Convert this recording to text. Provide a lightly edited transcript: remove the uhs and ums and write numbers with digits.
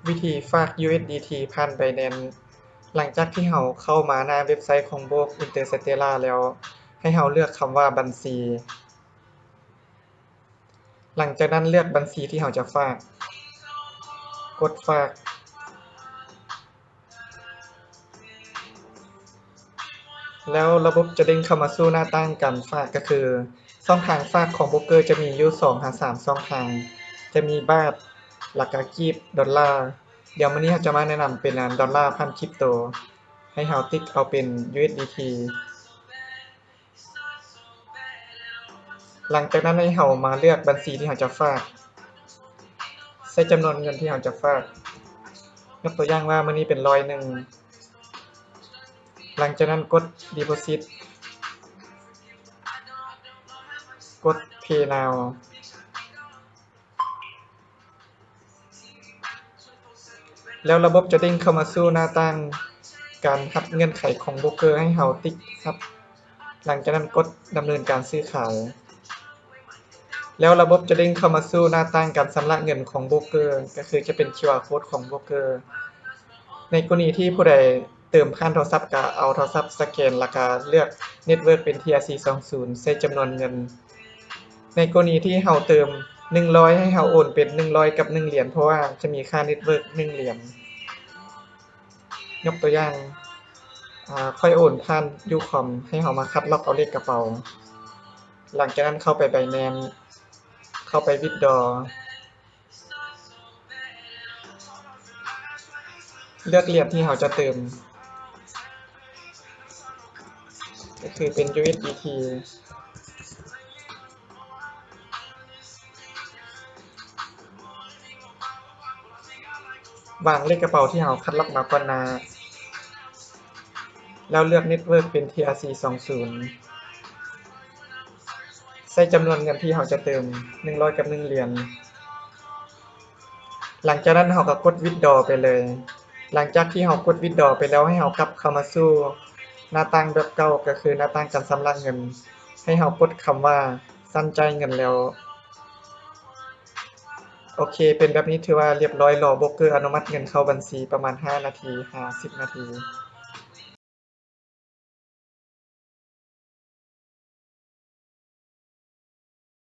วิธีฝาก USDT ผ่าน Binance หลังจากที่เราเข้ามาหน้าเว็บไซต์ของ Block Interstellar แล้วให้เราเลือกคำว่าบัญชีหลังจากนั้นเลือกบัญชีที่เราจะฝากกดฝากแล้วระบบจะเด้งเข้ามาสู่หน้าตั้งการฝากก็คือช่องทางฝากของโบรกเกอร์จะมีอยู่ 2-3 ช่องทางจะมีบาทแล้วก็กีบดอลลาร์เดี๋ยวมื้อนี้เราจะมาแนะนำเป็นดอลลาร์พันคริปโตให้เราติ๊กเอาเป็น USDT หลังจากนั้นให้เรามาเลือกบัญชีที่เราจะฝากใส่จำนวนเงินที่เราจะฝากยกตัวอย่างว่ามื้อนี้เป็น100หลังจากนั้นกด Deposit กด Pay Now แล้วระบบจะเด้งเข้ามาสู่หน้าตั้งการรับเงื่อนไขของโบรกเกอร์ให้เราติ๊กครับหลังจากนั้นกดดำเนินการซื้อขายแล้วระบบจะเด้งเข้ามาสู่หน้าตั้งการชำระเงินของโบรกเกอร์ก็คือจะเป็น QR Code ของโบรกเกอร์ในกรณีที่ผู้ใดเติมผ่านโทรศัพท์ก็เอาโทรศัพท์สแกนแล้วก็เลือกเน็ตเวิร์กเป็น TRC20 ใส่จำนวนเงินในกรณีที่เราเติม100ให้เราโอนเป็น100กับ1เหรียญเพราะว่าจะมีค่าเน็ตเวิร์ก1เหรียญยกตัวอย่างค่อยโอนผ่าน Ucom ให้เรามาคัดลอกเอาเลขกระเป๋าหลังจากนั้นเข้าไป Binance เข้าไป Withdraw เลือกเหรียญที่เราจะเติมก็คือเป็น USDT วางเลขกระเป๋าที่เราคัดลอกมาก่อนหน้าแล้วเลือกเน็ตเวิร์กเป็น TRC20 ใส่จำนวนเงินที่เราจะเติม100กับ1เหรียญหลังจากนั้นเราก็กด Withdraw ไปเลยหลังจากที่เรากด Withdraw ไปแล้วให้เรากลับเข้ามาสู่หน้าตั้งแบบเก่าก็คือหน้าตั้งการชำระเงินให้เรากดคำว่าสั่นจ่ายเงินแล้วโอเคเป็นแบบนี้ถือว่าเรียบร้อยรอโบรกเกอร์อนุมัติเงินเข้าบัญชีประมาณ5นาที50นาที